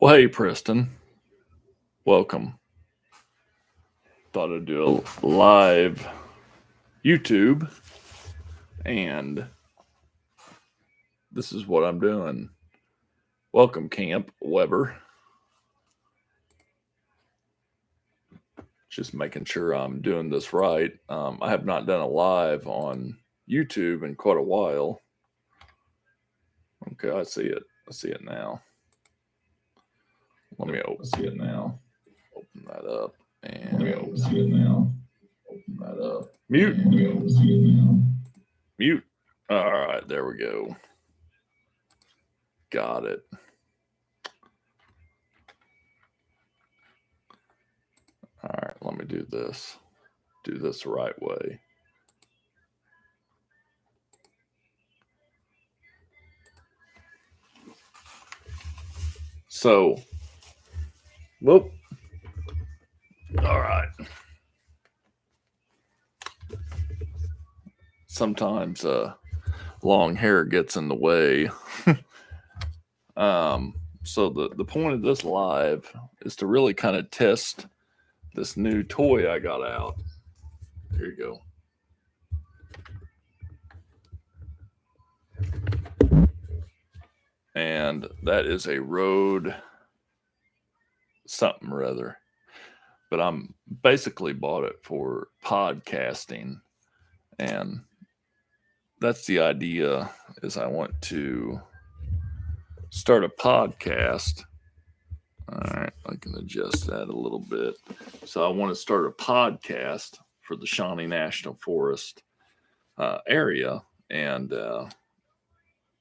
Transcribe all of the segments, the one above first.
Well, hey, Preston. Welcome. Thought I'd do a live YouTube, and this is what I'm doing. Welcome, Camp Weber. Just making sure I'm doing this right. I have not done a live on YouTube in quite a while. Okay, I see it. I see it now. Let me open that up. And Mute. All right, there we go. Got it. All right, let me do this. Do this the right way. So, whoop. All right. Sometimes long hair gets in the way. So the point of this live is to really kind of test this new toy I got out. Here you go. And that is a Rode something or other. But I'm basically bought it for podcasting. And that's the idea, is I want to start a podcast. All right, I can adjust that a little bit. So I want to start a podcast for the Shawnee National Forest area. And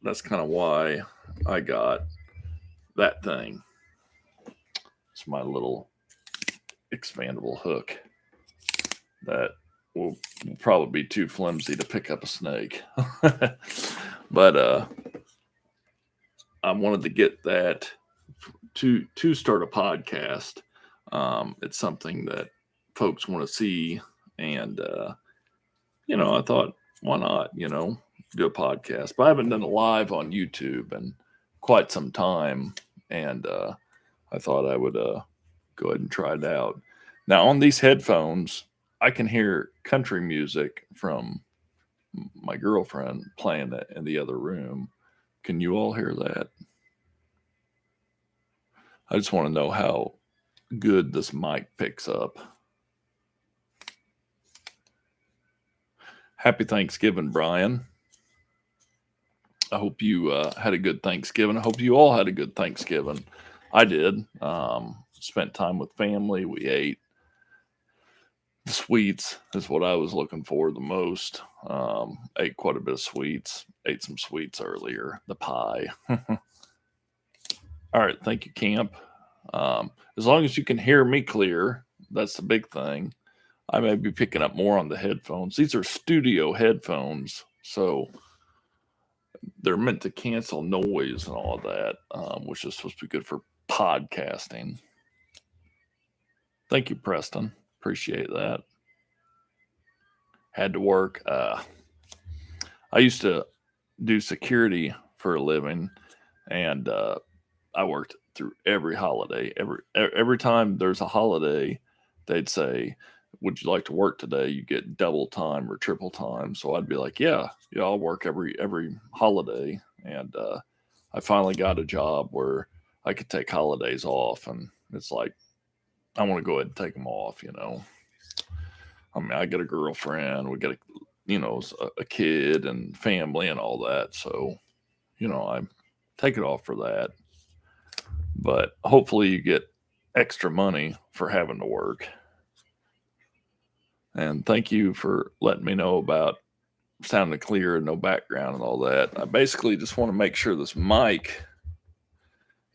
that's kind of why I got that thing. It's my little expandable hook that will probably be too flimsy to pick up a snake. But I wanted to get that to start a podcast. It's something that folks want to see. And, I thought, why not, do a podcast? But I haven't done a live on YouTube in quite some time. And I thought I would go ahead and try it out. Now, on these headphones, I can hear country music from my girlfriend playing it in the other room. Can you all hear that? I just want to know how good this mic picks up. Happy Thanksgiving, Brian. I hope you had a good Thanksgiving. I hope you all had a good Thanksgiving. I did. Spent time with family. We ate. The sweets is what I was looking for the most. Ate quite a bit of sweets. Ate some sweets earlier. The pie. All right. Thank you, Camp. As long as you can hear me clear, that's the big thing. I may be picking up more on the headphones. These are studio headphones, so they're meant to cancel noise and all that, which is supposed to be good for podcasting. Thank you, Preston. Appreciate that. Had to work. I used to do security for a living, and I worked through every holiday. Every time there's a holiday, they'd say, "Would you like to work today? You get double time or triple time." So I'd be like, "Yeah, I'll work every holiday." And I finally got a job where I could take holidays off, and it's like, I want to go ahead and take them off. I mean, I got a girlfriend, we got a kid and family and all that. So, I take it off for that. But hopefully you get extra money for having to work. And thank you for letting me know about sounding clear and no background and all that. I basically just want to make sure this mic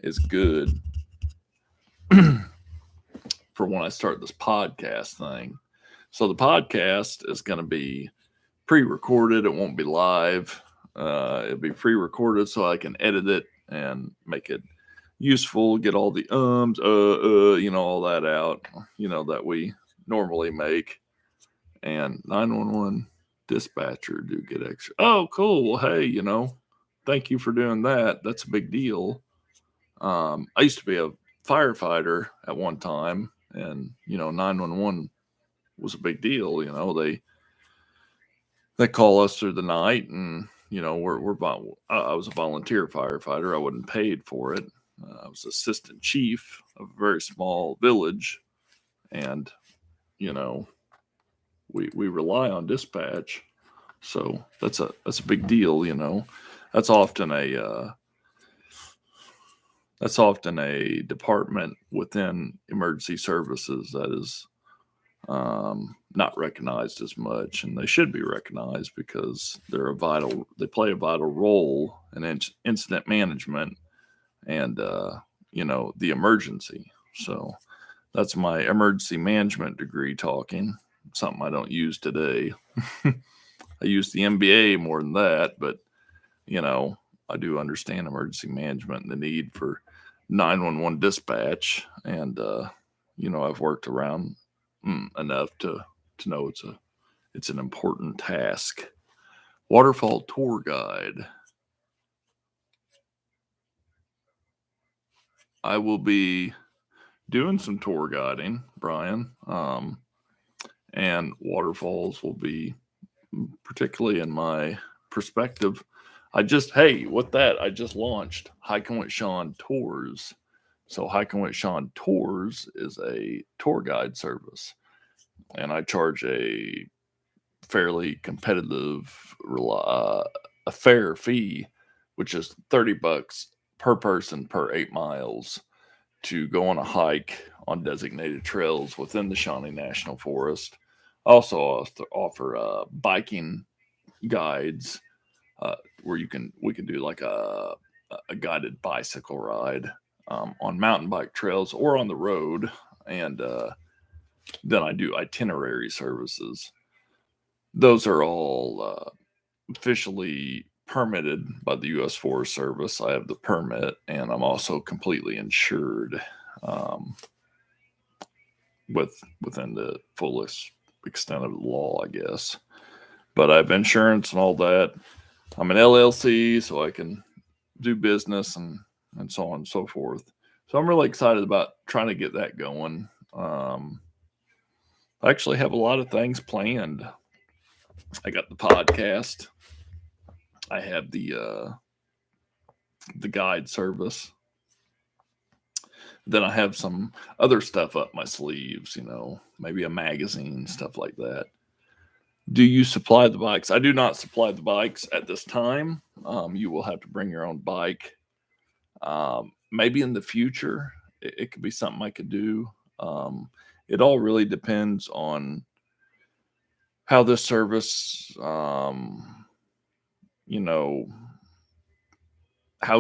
is good for when I start this podcast thing. So the podcast is going to be pre-recorded. It won't be live. It'll be pre-recorded so I can edit it and make it useful, get all the ums, all that out, that we normally make. And 911 dispatcher do get extra. Oh, cool. Well, hey, thank you for doing that. That's a big deal. I used to be a firefighter at one time, and 911 was a big deal. They call us through the night, and I was a volunteer firefighter. I wasn't paid for it. I was assistant chief of a very small village, and we rely on dispatch, so that's a big deal. That's often a department within emergency services that is not recognized as much, and they should be recognized because they play a vital role in incident management and the emergency. So that's my emergency management degree talking, something I don't use today. I use the MBA more than that, but I do understand emergency management and the need for 911 dispatch, and I've worked around enough to know it's an important task. Waterfall tour guide. I will be doing some tour guiding, Brian, and waterfalls will be particularly in my perspective. I just launched Hiking with Shawn Tours. So Hiking with Shawn Tours is a tour guide service, and I charge a fairly competitive, a fair fee, which is $30 per person per 8 miles to go on a hike on designated trails within the Shawnee National Forest. I also offer biking guides where we can do like a guided bicycle ride on mountain bike trails or on the road, and then I do itinerary services. Those are all officially permitted by the U.S. Forest Service. I have the permit, and I'm also completely insured within the fullest extent of the law, I guess. But I have insurance and all that. I'm an LLC, so I can do business and so on and so forth. So I'm really excited about trying to get that going. I actually have a lot of things planned. I got the podcast. I have the guide service. Then I have some other stuff up my sleeves, maybe a magazine, stuff like that. Do you supply the bikes? I do not supply the bikes at this time. You will have to bring your own bike. Maybe in the future, it could be something I could do. It all really depends on how this service, how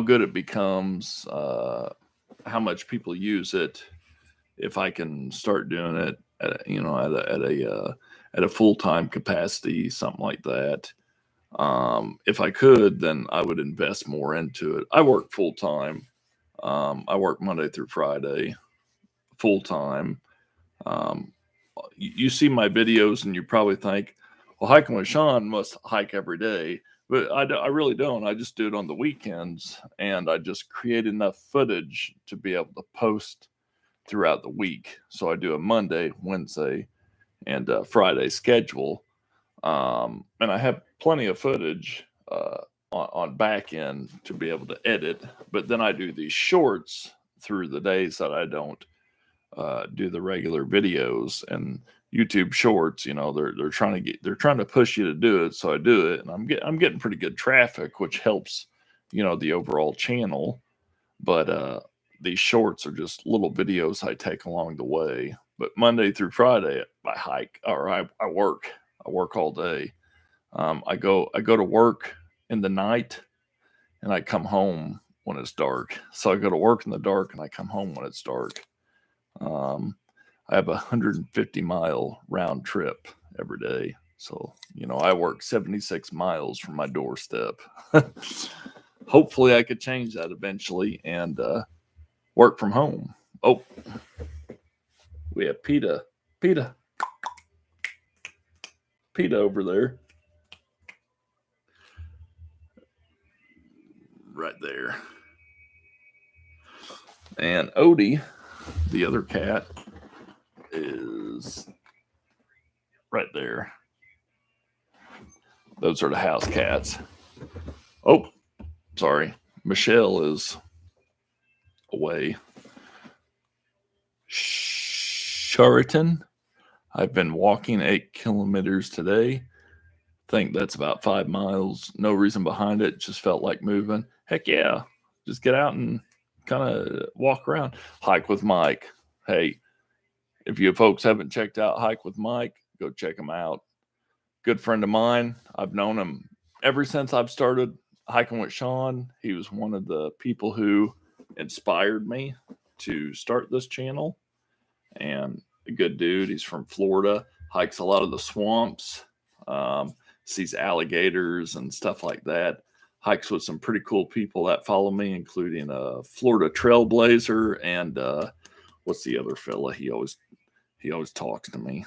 good it becomes, how much people use it. If I can start doing it at a full-time capacity, something like that. If I could, then I would invest more into it. I work full time. I work Monday through Friday, full time. You see my videos and you probably think, well, Hiking with Shawn must hike every day. But I really don't. I just do it on the weekends, and I just create enough footage to be able to post throughout the week. So I do a Monday, Wednesday, and Friday schedule. And I have plenty of footage on back end to be able to edit. But then I do these shorts through the days that I don't do the regular videos, and YouTube Shorts. They're trying to push you to do it, so I do it, and I'm getting pretty good traffic, which helps the overall channel. But these shorts are just little videos I take along the way. But Monday through Friday, I hike or I work. I work all day. I go to work in the night, and I come home when it's dark. So I go to work in the dark, and I come home when it's dark. I have a 150-mile round trip every day. So, I work 76 miles from my doorstep. Hopefully I could change that eventually and work from home. Oh, we have PETA over there. Right there. And Odie, the other cat, is right there. Those are the house cats. Oh, sorry. Michelle is away. Sheraton. I've been walking 8 kilometers today. Think that's about 5 miles. No reason behind it. Just felt like moving. Heck yeah. Just get out and kind of walk around. Hike with Mike. Hey, if you folks haven't checked out Hike with Mike, go check him out. Good friend of mine. I've known him ever since I've started hiking with Shawn. He was one of the people who inspired me to start this channel. And a good dude. He's from Florida. Hikes a lot of the swamps. Sees alligators and stuff like that. Hikes with some pretty cool people that follow me, including a Florida Trailblazer and what's the other fella? He always talks to me.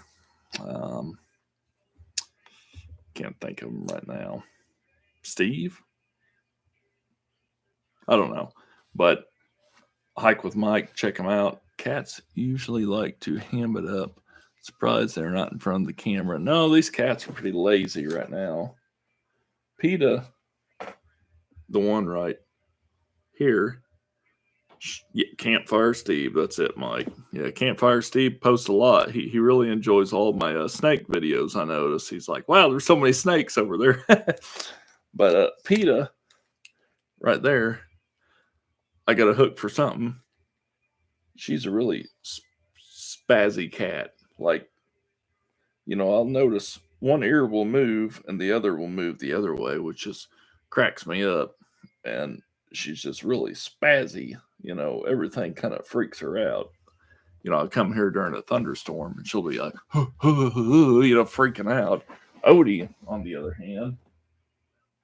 Can't think of him right now. Steve? I don't know. But Hike with Mike, check him out. Cats usually like to ham it up. Surprised they're not in front of the camera. No, these cats are pretty lazy right now. PETA, the one right here. Yeah, Campfire Steve. That's it, Mike. Yeah, Campfire Steve posts a lot. He really enjoys all my snake videos, I notice. He's like, wow, there's so many snakes over there. But PETA, right there, I got a hook for something. She's a really spazzy cat. Like, I'll notice one ear will move and the other will move the other way, which just cracks me up. And she's just really spazzy. Everything kind of freaks her out. I'll come here during a thunderstorm and she'll be like, freaking out. Odie, on the other hand,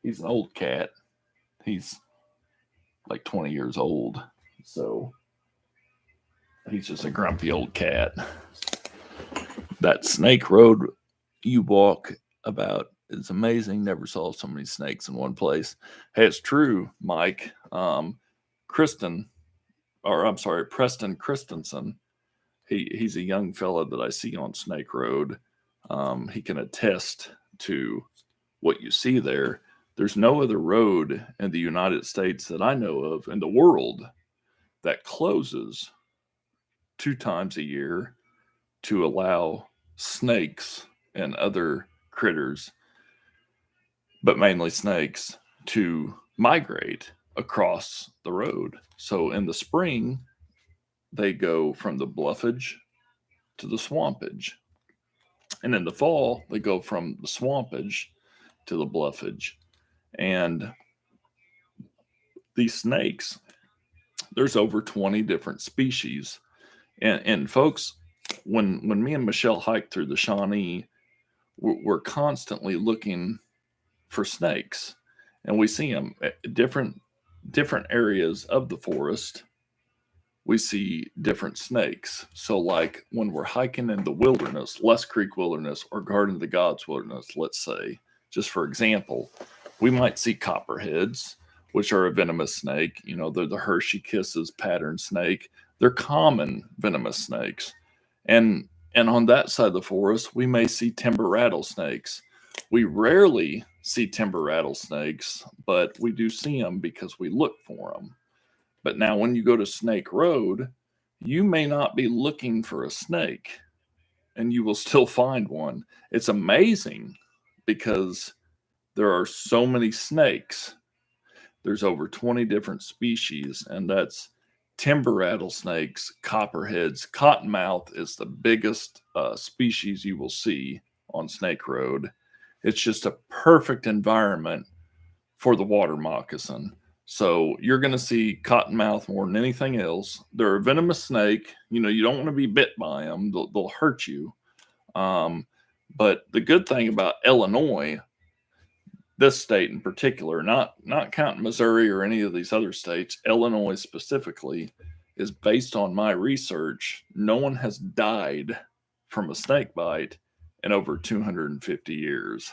he's an old cat. He's like 20 years old. So he's just a grumpy old cat. That snake road you walk about is amazing. Never saw so many snakes in one place. Hey, it's true, Mike. Preston Christensen. He's a young fella that I see on Snake Road. He can attest to what you see there. There's no other road in the United States that I know of in the world that closes 2 times a year to allow snakes and other critters, but mainly snakes, to migrate across the road. So in the spring, they go from the bluffage to the swampage. And in the fall, they go from the swampage to the bluffage. And these snakes, there's over 20 different species. And folks, when me and Michelle hike through the Shawnee, we're constantly looking for snakes. And we see them at different areas of the forest. We see different snakes. So like when we're hiking in the wilderness, Les Creek Wilderness or Garden of the Gods Wilderness, let's say, just for example, we might see copperheads, which are a venomous snake. They're the Hershey Kisses pattern snake. They're common venomous snakes. And on that side of the forest, we may see timber rattlesnakes. We rarely see timber rattlesnakes, but we do see them because we look for them. But now when you go to Snake Road, you may not be looking for a snake and you will still find one. It's amazing because there are so many snakes. There's over 20 different species, and that's timber rattlesnakes, copperheads. Cottonmouth is the biggest species you will see on Snake Road. It's just a perfect environment for the water moccasin. So you're going to see cottonmouth more than anything else. They're a venomous snake. You don't want to be bit by them. They'll hurt you. But the good thing about Illinois, this state in particular, not counting Missouri or any of these other states, Illinois specifically, is based on my research. No one has died from a snake bite in over 250 years.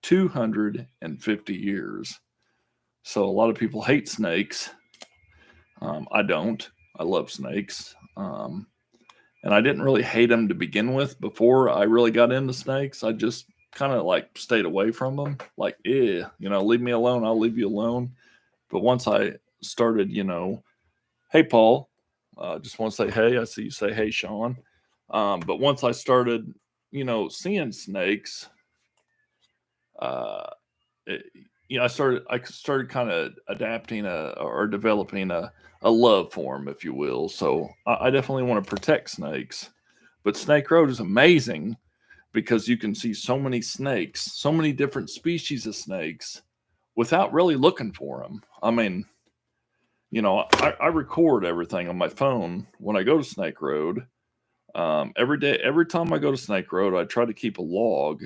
250 years. So a lot of people hate snakes. I don't. I love snakes. And I didn't really hate them to begin with. Before I really got into snakes, I just kind of like stayed away from them. Like, leave me alone. I'll leave you alone. But once I started, hey, Paul, just want to say, hey, I see you say, hey, Shawn. But once I started, seeing snakes, uh, it, I started kind of adapting or developing a love for them, if you will. So I definitely want to protect snakes. But Snake Road is amazing because you can see so many snakes, so many different species of snakes without really looking for them. I mean, I record everything on my phone when I go to Snake Road. Every day, every time I go to Snake Road, I try to keep a log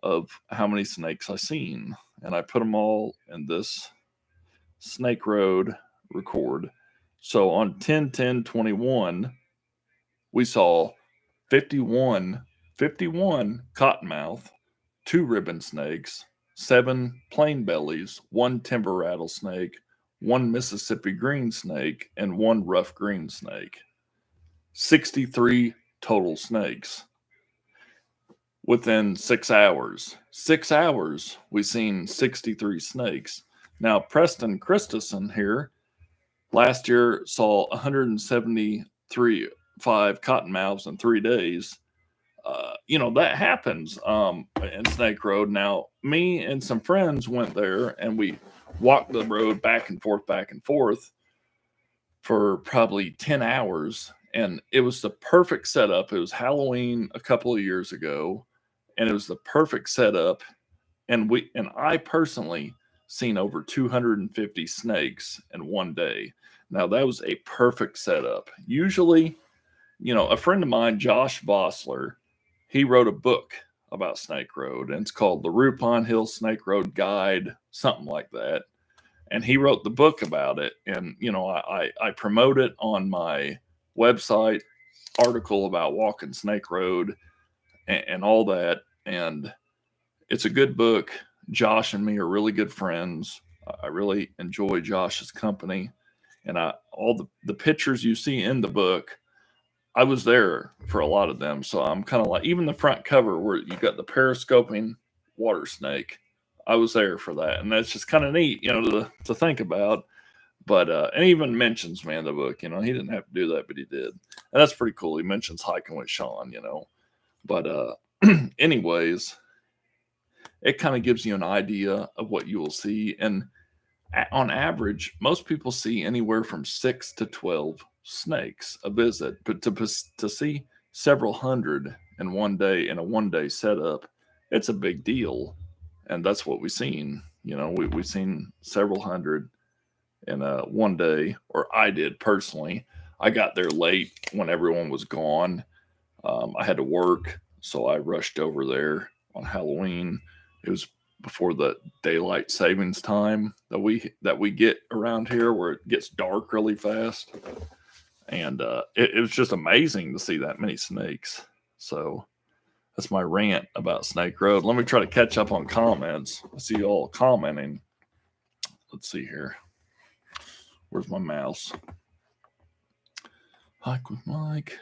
of how many snakes I've seen, and I put them all in this Snake Road record. So on 10/10/21, we saw 51 cottonmouth, 2 ribbon snakes, 7 plain bellies, 1 timber rattlesnake, 1 Mississippi green snake, and 1 rough green snake. 63 total snakes within 6 hours. 6 hours, we seen 63 snakes. Now, Preston Christensen here last year saw 173 cottonmouths in 3 days. That happens in Snake Road. Now, me and some friends went there and we walked the road back and forth for probably 10 hours. And it was the perfect setup. It was Halloween a couple of years ago, and it was the perfect setup. And I personally seen over 250 snakes in one day. Now, that was a perfect setup. Usually, a friend of mine, Josh Vossler, he wrote a book about Snake Road, and it's called The Rupon Hill Snake Road Guide, something like that. And he wrote the book about it. And, I promote it on my website, article about walking Snake Road and all that. And it's a good book. Josh and me are really good friends. I really enjoy Josh's company. And all the pictures you see in the book, I was there for a lot of them. So I'm kind of like, even the front cover where you got the periscoping water snake, I was there for that. And that's just kind of neat, to think about. But and he even mentions me in the book, he didn't have to do that, but he did. And that's pretty cool. He mentions hiking with Shawn, But anyways, it kind of gives you an idea of what you will see. And on average, most people see anywhere from 6 to 12 snakes a visit, but to see several hundred in one day in a one-day setup, it's a big deal. And that's what we've seen. We've seen several hundred in one day, or I did personally. I got there late when everyone was gone. I had to work, so I rushed over there on Halloween. It was before the daylight savings time that we get around here, where it gets dark really fast. And it was just amazing to see that many snakes. So that's my rant about Snake Road. Let me try to catch up on comments. I see you all commenting. Let's see here. Where's my mouse? Hike with Mike.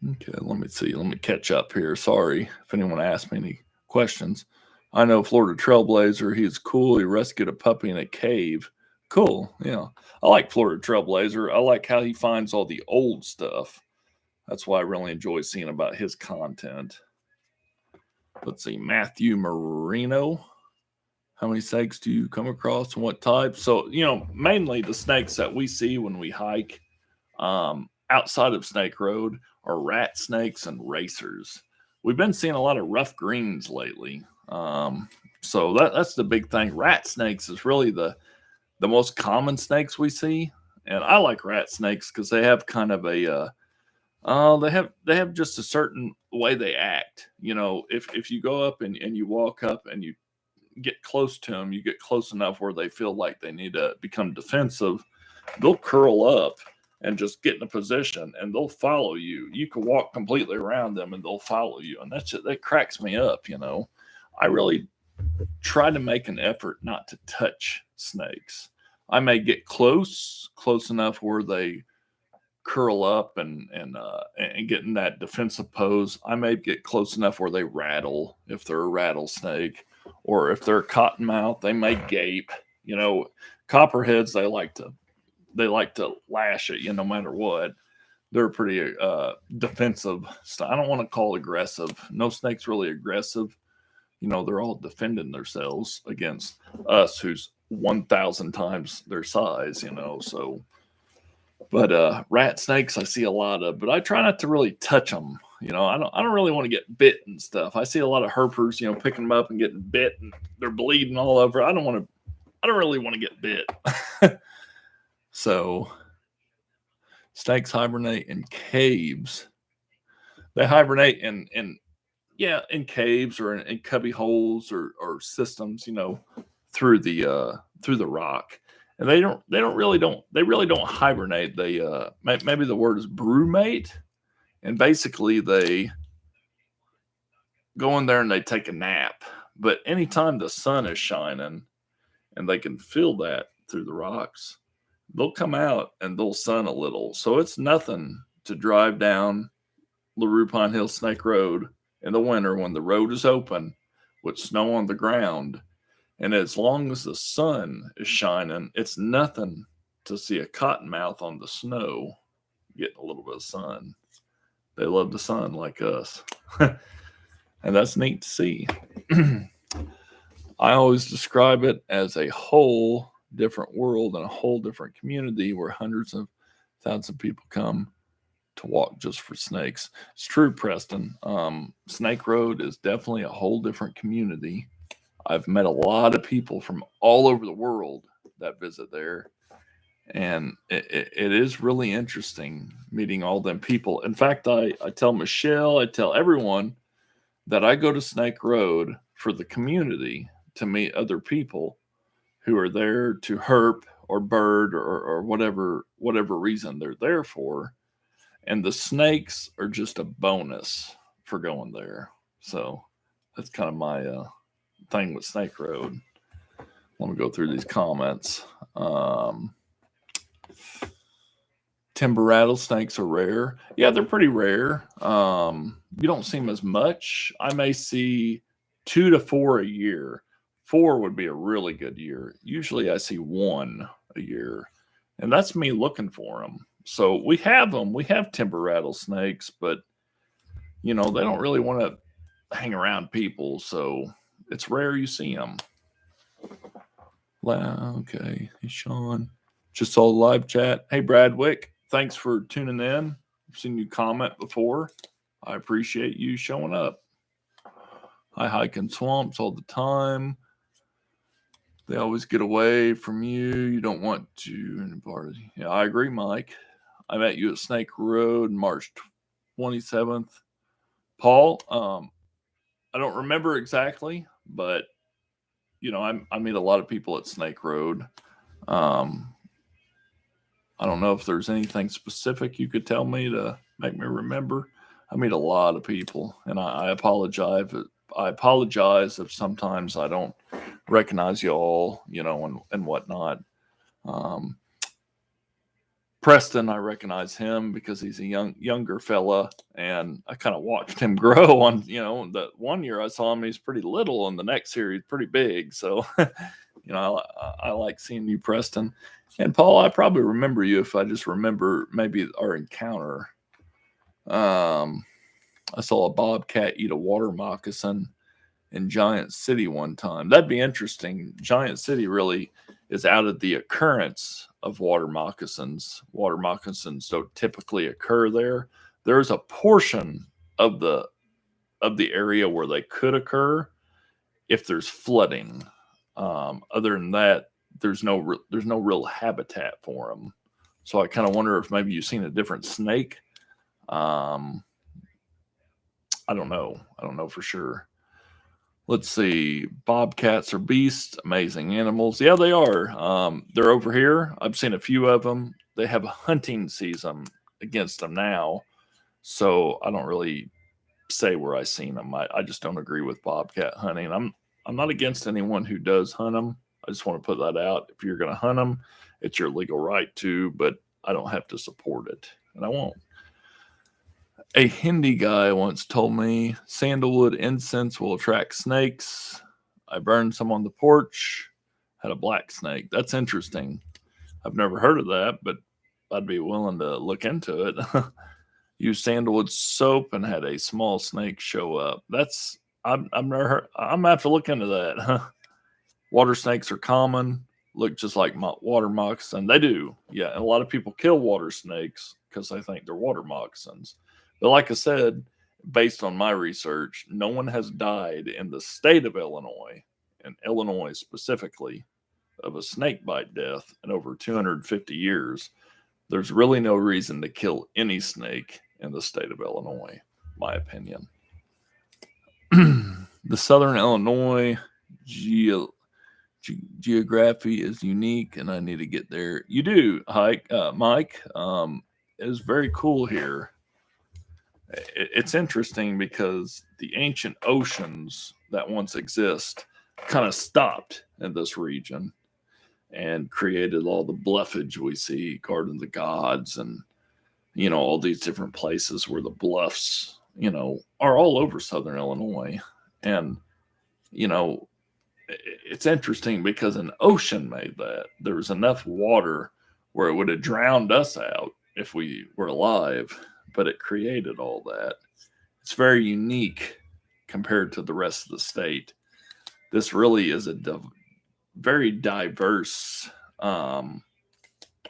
Okay, let me see. Let me catch up here. Sorry if anyone asked me any questions. I know Florida Trailblazer. He's cool. He rescued a puppy in a cave. Cool. Yeah. I like Florida Trailblazer. I like how he finds all the old stuff. That's why I really enjoy seeing about his content. Let's see. Matthew Marino. How many snakes do you come across and what type? So, mainly the snakes that we see when we hike outside of Snake Road are rat snakes and racers. We've been seeing a lot of rough greens lately. So that's the big thing. Rat snakes is really the most common snakes we see. And I like rat snakes because they have kind of a they have just a certain way they act. If you go up and you walk up and you get close to them, you get close enough where they feel like they need to become defensive, they'll curl up and just get in a position and they'll follow you. You can walk completely around them and they'll follow you. And that cracks me up. I really try to make an effort not to touch snakes. I may get close enough where they curl up and get in that defensive pose. I may get close enough where they rattle if they're a rattlesnake, or if they're a cottonmouth, they may gape. Copperheads, they like to lash at you no matter what. They're pretty defensive. I don't want to call it aggressive. No snake's really aggressive. They're all defending themselves against us, who's 1,000 times their size. So. But rat snakes I see a lot of, but I try not to really touch them. I don't really want to get bit and stuff. I see a lot of herpers, picking them up and getting bit, and they're bleeding all over. I don't really want to get bit. So snakes hibernate in caves. They hibernate in caves or in cubby holes or systems, through the rock. And they really don't hibernate. They maybe the word is brumate, and basically they go in there and they take a nap. But anytime the sun is shining and they can feel that through the rocks, they'll come out and they'll sun a little. So it's nothing to drive down the Rupon Hill Snake Road in the winter when the road is open with snow on the ground. And as long as the sun is shining, it's nothing to see a cottonmouth on the snow getting a little bit of sun. They love the sun like us. And that's neat to see. I always describe it as a whole different world and a whole different community where hundreds of thousands of people come to walk just for snakes. It's true, Preston. Snake Road is definitely a whole different community. I've met a lot of people from all over the world that visit there. And it is really interesting meeting all them people. In fact, I tell Michelle, I tell everyone that I go to Snake Road for the community to meet other people who are there to herp or bird or whatever reason they're there for. And the snakes are just a bonus for going there. So that's kind of my thing with Snake Road. Let me go through these comments. Timber rattlesnakes are rare. Yeah, they're pretty rare. You don't see them as much. I may see 2 to 4 a year. 4 would be a really good year. Usually I see 1 a year. And that's me looking for them. So we have them. We have timber rattlesnakes, but, they don't really want to hang around people. So it's rare you see them. Okay. Hey, Shawn. Just saw the live chat. Hey, Bradwick. Thanks for tuning in. I've seen you comment before. I appreciate you showing up. I hike in swamps all the time. They always get away from you. You don't want to. Yeah, I agree, Mike. I met you at Snake Road March 27th. Paul, I don't remember exactly, but, I meet a lot of people at Snake Road. I don't know if there's anything specific you could tell me to make me remember. I meet a lot of people, and I apologize. I apologize if sometimes I don't recognize you all, and whatnot. Preston, I recognize him because he's a younger fella, and I kind of watched him grow on, the one year I saw him, he's pretty little, and the next year he's pretty big. So, I like seeing you, Preston. And Paul, I probably remember you if I just remember maybe our encounter. I saw a bobcat eat a water moccasin in Giant City one time. That'd be interesting. Giant City really is out of the occurrence of water moccasins. Water moccasins don't typically occur there. There's a portion of the area where they could occur if there's flooding. Other than that, there's no real habitat for them. So I kind of wonder if maybe you've seen a different snake. I don't know. I don't know for sure. Let's see. Bobcats are beasts, amazing animals. Yeah, they are. They're over here. I've seen a few of them. They have a hunting season against them now. So I don't really say where I've seen them. I just don't agree with bobcat hunting. I'm not against anyone who does hunt them. I just want to put that out. If you're going to hunt them, it's your legal right to, but I don't have to support it, and I won't. A Hindi guy once told me sandalwood incense will attract snakes. I burned some on the porch, had a black snake. That's interesting. I've never heard of that, but I'd be willing to look into it. Used sandalwood soap and had a small snake show up. I've never heard. I'm gonna have to look into that. Water snakes are common. Look just like water moccasins. They do, yeah. And a lot of people kill water snakes because they think they're water moccasins. But like I said, based on my research, no one has died in the state of Illinois, and Illinois specifically, of a snake bite death in over 250 years. There's really no reason to kill any snake in the state of Illinois, my opinion. The Southern Illinois geography is unique, and I need to get there. You do, Mike. It is very cool here. It's interesting because the ancient oceans that once exist kind of stopped in this region and created all the bluffage we see, Garden of the Gods, and all these different places where the bluffs, are all over Southern Illinois. And, it's interesting because an ocean made that. There was enough water where it would have drowned us out if we were alive, but it created all that. It's very unique compared to the rest of the state. This really is a very diverse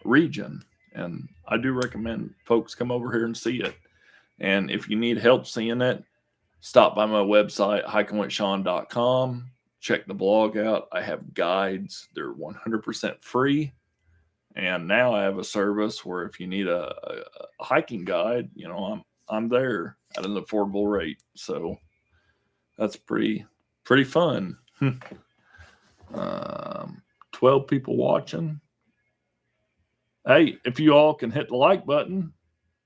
region, and I do recommend folks come over here and see it. And if you need help seeing it, stop by my website, hikingwithshawn.com. Check the blog out. I have guides. They're 100% free. And now I have a service where if you need a hiking guide, I'm there at an affordable rate. So that's pretty fun. 12 people watching. Hey, if you all can hit the like button,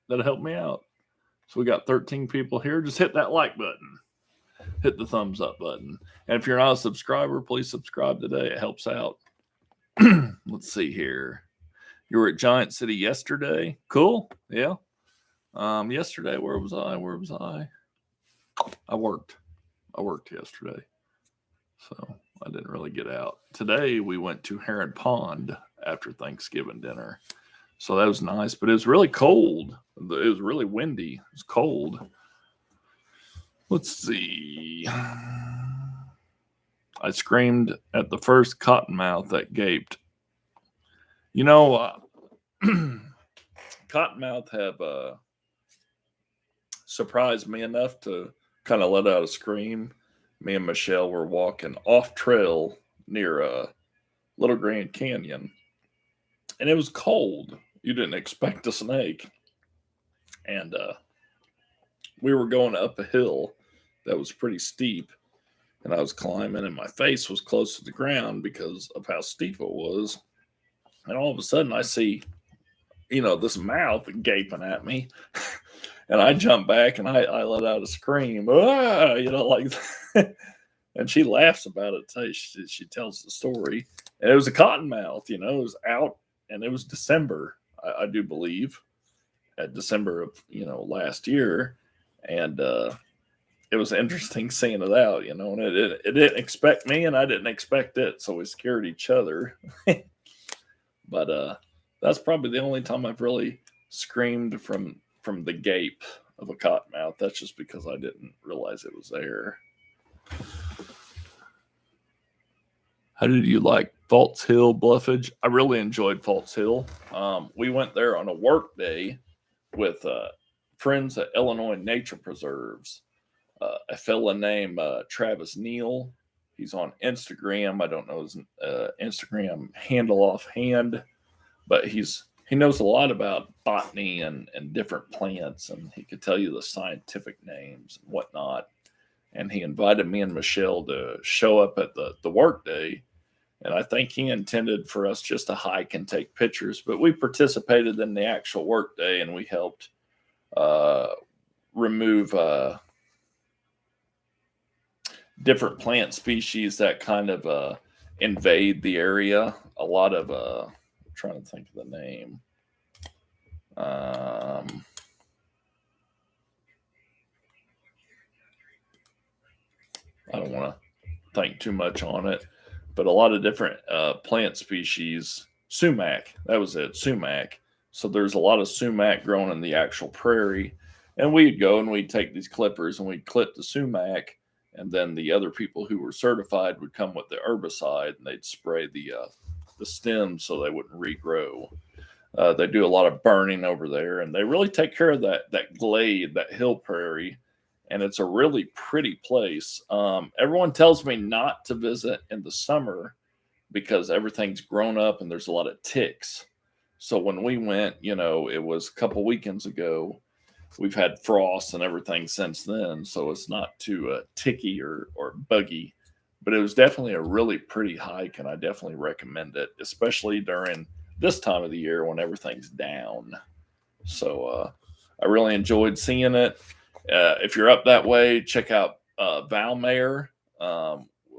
that'll help me out. So we got 13 people here. Just hit that like button. Hit the thumbs up button. And if you're not a subscriber, please subscribe today. It helps out. Let's see here. You were at Giant City yesterday. Cool. Yeah. Yesterday, where was I? I worked yesterday. So I didn't really get out. Today we went to Heron Pond after Thanksgiving dinner. So that was nice, but it was really cold. It was really windy. It was cold. Let's see. I screamed at the first cottonmouth that gaped. Cottonmouth have surprised me enough to kind of let out a scream. Me and Michelle were walking off trail near Little Grand Canyon, and it was cold. You didn't expect a snake. And we were going up a hill that was pretty steep, and I was climbing, and my face was close to the ground because of how steep it was. And all of a sudden I see, this mouth gaping at me. And I jump back and I let out a scream, like that. And she laughs about it too. She tells the story. And it was a cottonmouth, it was out, and it was December, I do believe, at December of, last year. And it was interesting seeing it out, and it didn't expect me, and I didn't expect it. So we scared each other. But that's probably the only time I've really screamed from the gape of a cottonmouth. That's just because I didn't realize it was there. How did you like Falls Hill Bluffage? I really enjoyed Falls Hill. We went there on a work day with friends at Illinois Nature Preserves. A fella named Travis Neal. He's on Instagram. I don't know his Instagram handle offhand, but he knows a lot about botany and different plants, and he could tell you the scientific names and whatnot. And he invited me and Michelle to show up at the work day. And I think he intended for us just to hike and take pictures, but we participated in the actual work day, and we helped remove different plant species that kind of invade the area. A lot of I'm trying to think of the name. I don't want to think too much on it, but a lot of different plant species. Sumac, that was it, sumac. So there's a lot of sumac growing in the actual prairie, and we'd go and we'd take these clippers and we'd clip the sumac, and then the other people who were certified would come with the herbicide and they'd spray the stems so they wouldn't regrow. They do a lot of burning over there, and they really take care of that glade, that hill prairie, and it's a really pretty place. Everyone tells me not to visit in the summer because everything's grown up and there's a lot of ticks. So when we went, it was a couple weekends ago. We've had frost and everything since then, so it's not too ticky or buggy. But it was definitely a really pretty hike, and I definitely recommend it, especially during this time of the year when everything's down. So I really enjoyed seeing it. If you're up that way, check out Valmeyer,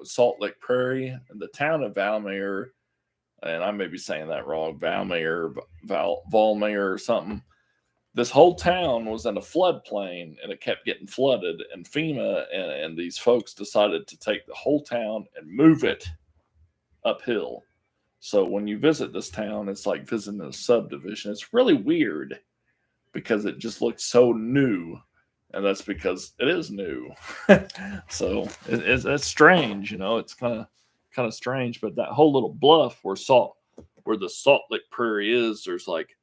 Salt Lake Prairie, the town of Valmeyer. And I may be saying that wrong, Valmeyer, Valmeyer or something. This whole town was in a floodplain and it kept getting flooded. And FEMA and these folks decided to take the whole town and move it uphill. So when you visit this town, it's like visiting a subdivision. It's really weird because it just looks so new. And that's because it is new. So it's strange, it's kind of strange. But that whole little bluff where the Salt Lake Prairie is, there's like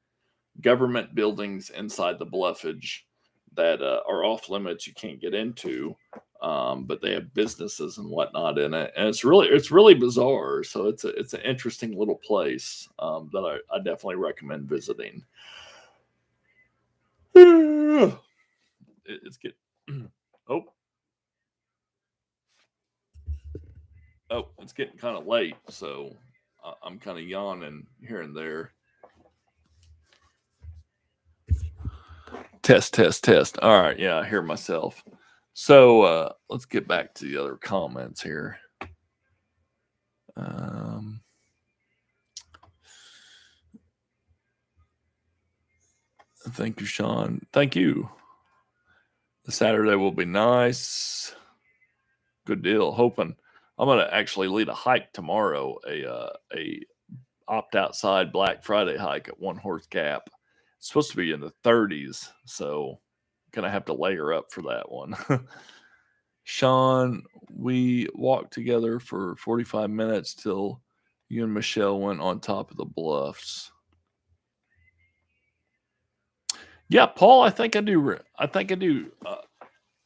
government buildings inside the bluffage that are off limits. You can't get into, but they have businesses and whatnot in it, and it's really bizarre. So it's an interesting little place that I definitely recommend visiting. It's getting it's getting kind of late, so I'm kind of yawning here and there. Test. All right, yeah, I hear myself. So let's get back to the other comments here. Thank you, Shawn. Thank you. The Saturday will be nice. Good deal. Hoping I'm going to actually lead a hike tomorrow, a opt outside Black Friday hike at One Horse Gap. It's supposed to be in the 30s, so going to have to layer up for that one. Shawn, we walked together for 45 minutes till you and Michelle went on top of the bluffs. Yeah, Paul, I think I do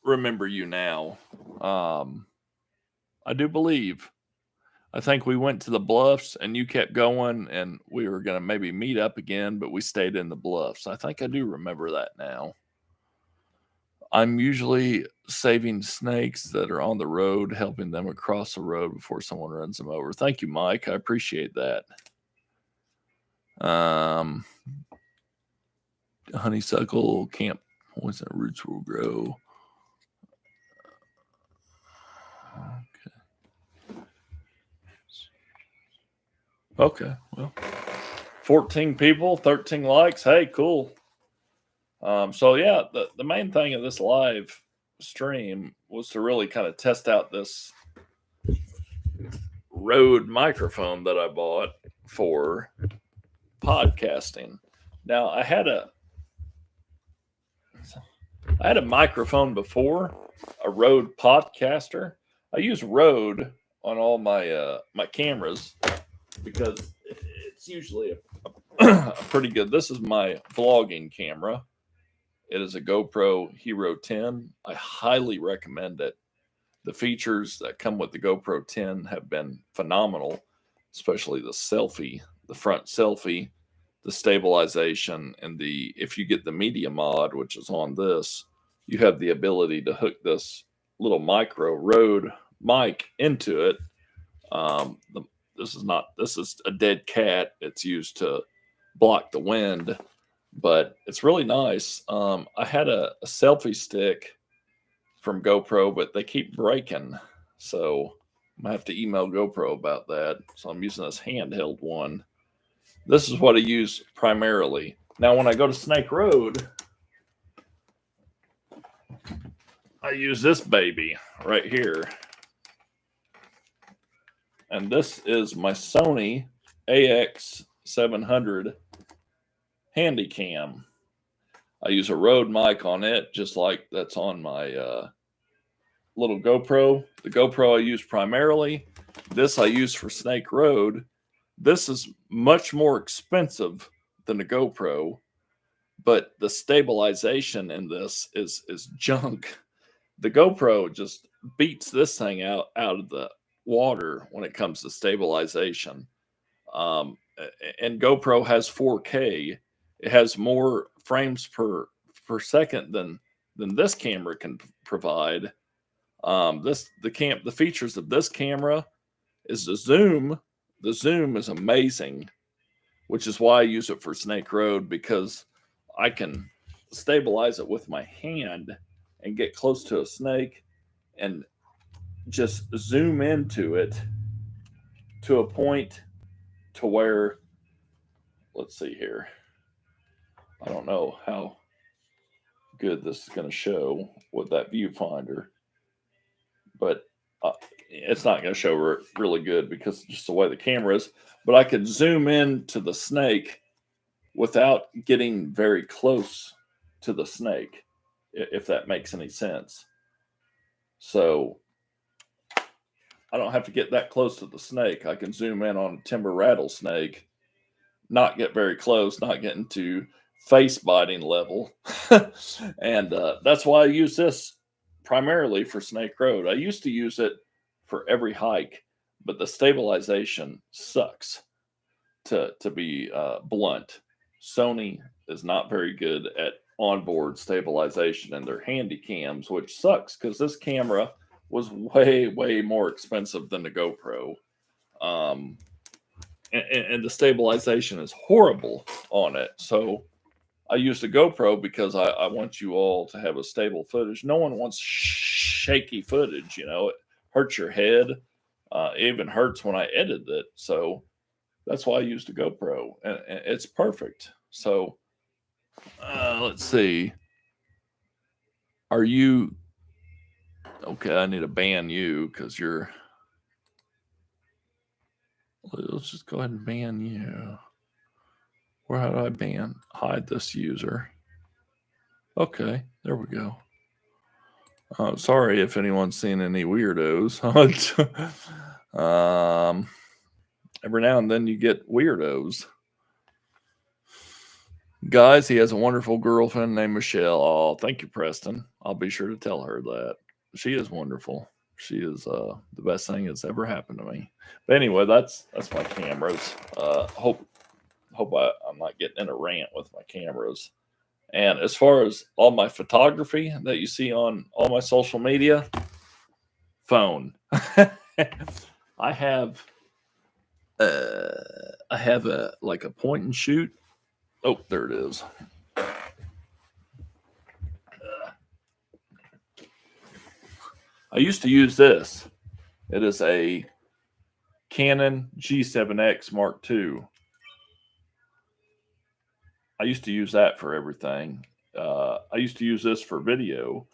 remember you now. I do believe. I think we went to the bluffs and you kept going, and we were going to maybe meet up again, but we stayed in the bluffs. I think I do remember that now. I'm usually saving snakes that are on the road, helping them across the road before someone runs them over. Thank you, Mike. I appreciate that. Honeysuckle camp poison roots will grow. Okay. Well, 14 people, 13 likes. Hey, cool. So yeah, the main thing of this live stream was to really kind of test out this Rode microphone that I bought for podcasting. Now I had a microphone before, a Rode Podcaster. I use Rode on all my my cameras because it's usually a pretty good. This is my vlogging camera. It is a GoPro Hero 10. I highly recommend it. The features that come with the GoPro 10 have been phenomenal, especially the selfie, the front selfie, the stabilization, and if you get the media mod, which is on this, you have the ability to hook this little micro Rode mic into it. This is a dead cat. It's used to block the wind, but it's really nice. I had a selfie stick from GoPro, but they keep breaking. So I'm gonna have to email GoPro about that. So I'm using this handheld one. This is what I use primarily. Now, when I go to Snake Road, I use this baby right here. And this is my Sony AX700 Handycam. I use a Rode mic on it, just like that's on my little GoPro. The GoPro I use primarily. This I use for Snake Road. This is much more expensive than the GoPro, but the stabilization in this is junk. The GoPro just beats this thing out of the water when it comes to stabilization. And GoPro has 4K. It has more frames per second than this camera can provide. The features of this camera is the zoom. The zoom is amazing, which is why I use it for Snake Road, because I can stabilize it with my hand and get close to a snake and just zoom into it to a point to where, let's see here. I don't know how good this is going to show with that viewfinder, but it's not going to show really good because just the way the camera is. But I could zoom in to the snake without getting very close to the snake, if that makes any sense. So I don't have to get that close to the snake. I can zoom in on a timber rattlesnake, not get very close, not get into face biting level. And that's why I use this primarily for Snake Road. I used to use it for every hike, but the stabilization sucks, to be blunt. Sony is not very good at onboard stabilization in their handy cams, which sucks because this camera was way more expensive than the GoPro. And the stabilization is horrible on it. So I use the GoPro because I want you all to have a stable footage. No one wants shaky footage, you know. It hurts your head. It even hurts when I edit it. So that's why I use the GoPro. And it's perfect. So let's see. Are you... Okay, I need to ban you because you're... Let's just go ahead and ban you. Where how do I hide this user? Okay, there we go. Sorry if anyone's seen any weirdos. Every now and then you get weirdos. Guys, he has a wonderful girlfriend named Michelle. Oh, thank you, Preston. I'll be sure to tell her that. She is wonderful. She is the best thing that's ever happened to me. But anyway, that's my cameras. Hope I'm not getting in a rant with my cameras. And as far as all my photography that you see on all my social media, phone. I have a point and shoot. Oh, there it is. I used to use this. It is a Canon G7X Mark II. I used to use that for everything. I used to use this for video.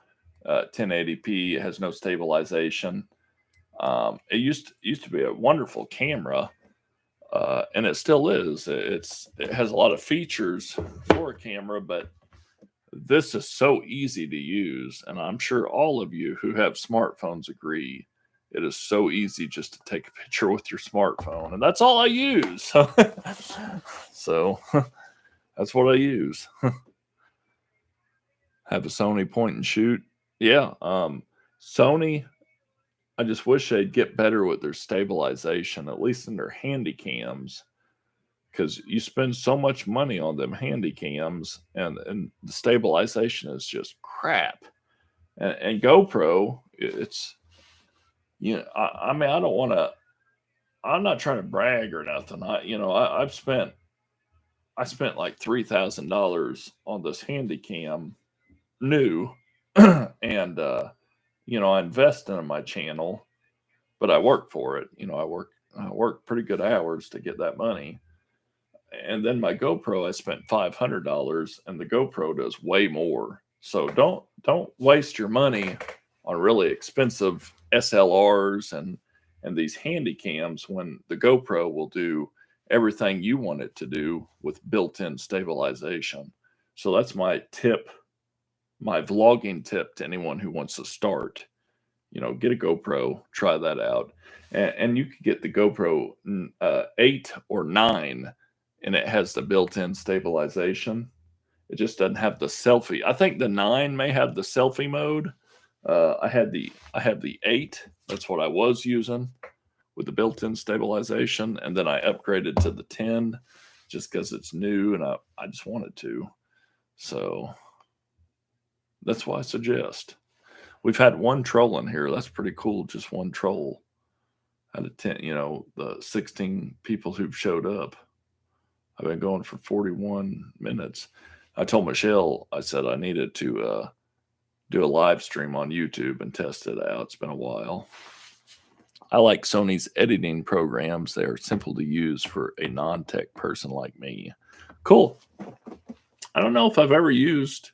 1080p. It has no stabilization. It used to be a wonderful camera, and it still is. It has a lot of features for a camera, but this is so easy to use, and I'm sure all of you who have smartphones agree. It is so easy just to take a picture with your smartphone, and that's all I use. So that's what I use. Have a Sony point and shoot. Yeah, Sony, I just wish they'd get better with their stabilization, at least in their handy cams, because you spend so much money on them handy cams, and the stabilization is just crap. And GoPro, it's, you know, I mean, I don't want to. I'm not trying to brag or nothing. I spent like $3,000 on this handy cam, new, and I invest in my channel, but I work for it. I work pretty good hours to get that money. And then my GoPro, I spent $500, and the GoPro does way more. So don't waste your money on really expensive SLRs and these handy cams when the GoPro will do everything you want it to do with built-in stabilization. So that's my tip, my vlogging tip to anyone who wants to start. Get a GoPro, try that out. And you could get the GoPro 8 or 9, and it has the built-in stabilization. It just doesn't have the selfie. I think the 9 may have the selfie mode. I have the 8. That's what I was using with the built-in stabilization, and then I upgraded to the 10 just because it's new and I just wanted to. So that's why I suggest. We've had one troll in here. That's pretty cool. Just one troll out of 10. The 16 people who've showed up. I've been going for 41 minutes. I told Michelle, I said I needed to do a live stream on YouTube and test it out. It's been a while. I like Sony's editing programs. They are simple to use for a non-tech person like me. Cool. I don't know if I've ever used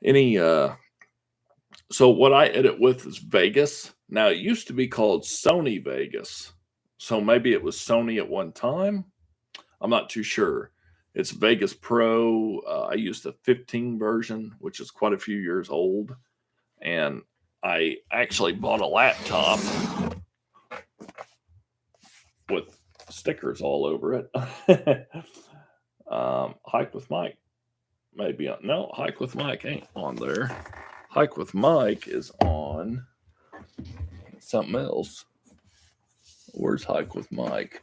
any. So what I edit with is Vegas. Now, it used to be called Sony Vegas. So maybe it was Sony at one time. I'm not too sure. It's Vegas Pro. I use the 15 version, which is quite a few years old. And I actually bought a laptop with stickers all over it. Hike with Mike. Maybe on. No, Hike with Mike ain't on there. Hike with Mike is on something else. Where's Hike with Mike?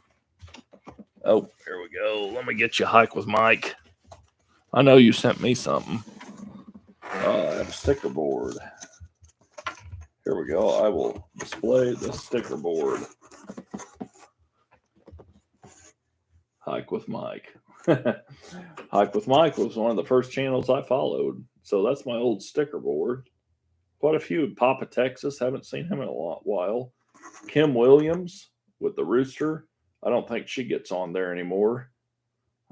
Oh, here we go. Let me get you Hike with Mike. I know you sent me something. I have a sticker board. Here we go. I will display the sticker board. Hike with Mike. Hike with Mike was one of the first channels I followed. So that's my old sticker board. Quite a few. Papa Texas. Haven't seen him in a while. Kim Williams with the rooster. I don't think she gets on there anymore.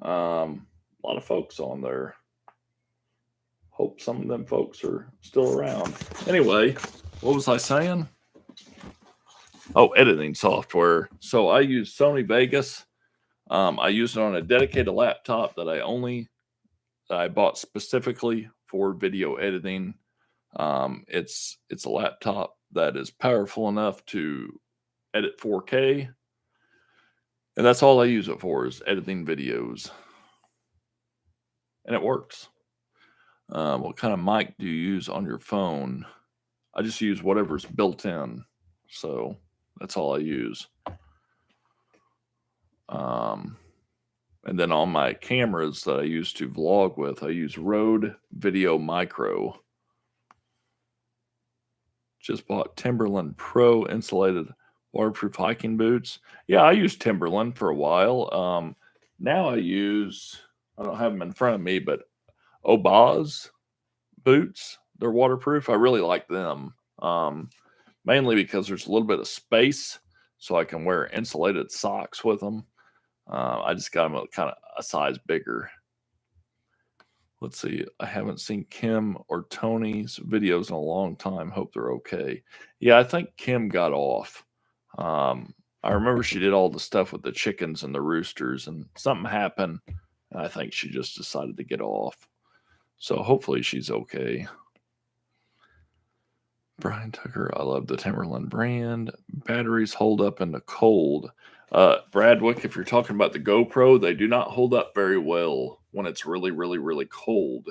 A lot of folks on there. Hope some of them folks are still around. Anyway, what was I saying? Oh, editing software. So I use Sony Vegas. I use it on a dedicated laptop that I bought specifically for video editing. It's a laptop that is powerful enough to edit 4K. And that's all I use it for, is editing videos. And it works. What kind of mic do you use on your phone? I just use whatever's built in. So that's all I use. And then on my cameras that I use to vlog with, I use Rode Video Micro. Just bought Timberland Pro insulated waterproof hiking boots. Yeah, I used Timberland for a while. Now I don't have them in front of me, but Obaz boots. They're waterproof. I really like them. Mainly because there's a little bit of space, so I can wear insulated socks with them. I just got them kind of a size bigger. Let's see. I haven't seen Kim or Tony's videos in a long time. Hope they're okay. Yeah, I think Kim got off. I remember she did all the stuff with the chickens and the roosters, and something happened, and I think she just decided to get off. So hopefully she's okay. Brian Tucker, I love the Timberland brand. Batteries hold up in the cold. Bradwick, if you're talking about the GoPro, they do not hold up very well when it's really, really, really cold.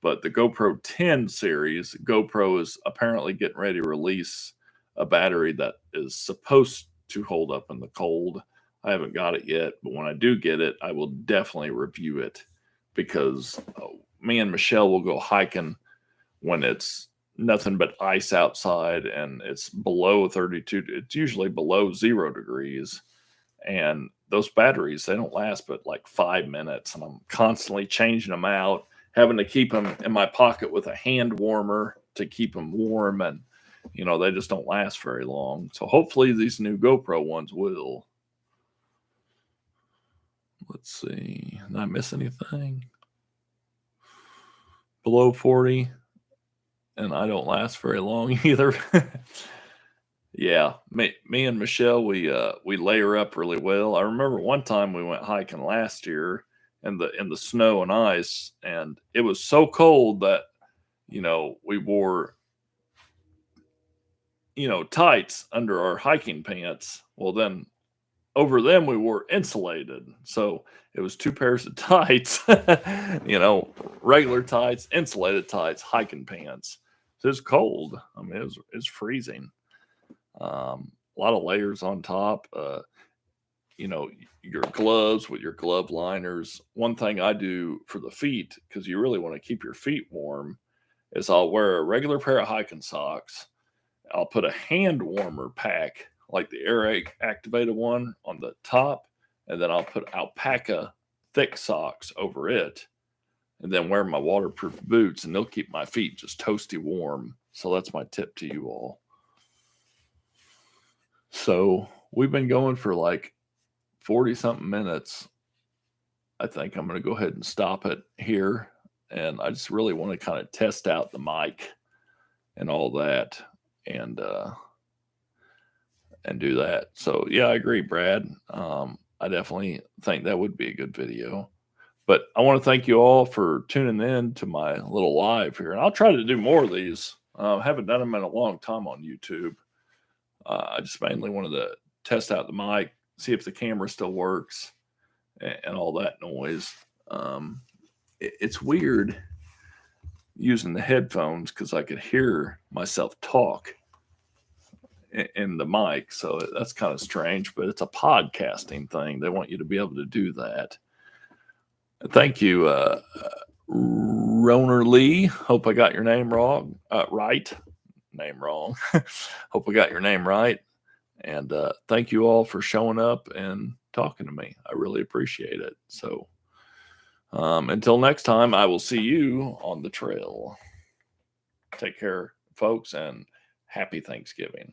But the GoPro 10 series, GoPro is apparently getting ready to release a battery that is supposed to hold up in the cold. I haven't got it yet, but when I do get it, I will definitely review it, because me and Michelle will go hiking when it's nothing but ice outside and it's below 32. It's usually below 0 degrees. And those batteries, they don't last but like 5 minutes. And I'm constantly changing them out, having to keep them in my pocket with a hand warmer to keep them warm. And they just don't last very long. So hopefully these new GoPro ones will. Let's see. Did I miss anything? Below 40. And I don't last very long either. Yeah, me and Michelle, we layer up really well. I remember one time we went hiking last year in the snow and ice, and it was so cold that we wore tights under our hiking pants. Well, then over them we wore insulated, so it was two pairs of tights, regular tights, insulated tights, hiking pants. So it's cold. I mean, it's freezing. A lot of layers on top. Your gloves with your glove liners. One thing I do for the feet, because you really want to keep your feet warm, is I'll wear a regular pair of hiking socks. I'll put a hand warmer pack, like the air activated one, on the top, and then I'll put alpaca thick socks over it, and then wear my waterproof boots, and they'll keep my feet just toasty warm. So that's my tip to you all. So we've been going for like 40 something minutes. I think I'm going to go ahead and stop it here. And I just really want to kind of test out the mic and all that and do that. So yeah, I agree, Brad. I definitely think that would be a good video. But I want to thank you all for tuning in to my little live here. And I'll try to do more of these. I haven't done them in a long time on YouTube. I just mainly wanted to test out the mic, see if the camera still works, and all that noise. It's weird using the headphones because I could hear myself talk in the mic. So that's kind of strange, but it's a podcasting thing. They want you to be able to do that. Thank you, Roner Lee. Hope I got your name wrong. Right. Name wrong. Hope I got your name right. And thank you all for showing up and talking to me. I really appreciate it. So until next time, I will see you on the trail. Take care, folks, and happy Thanksgiving.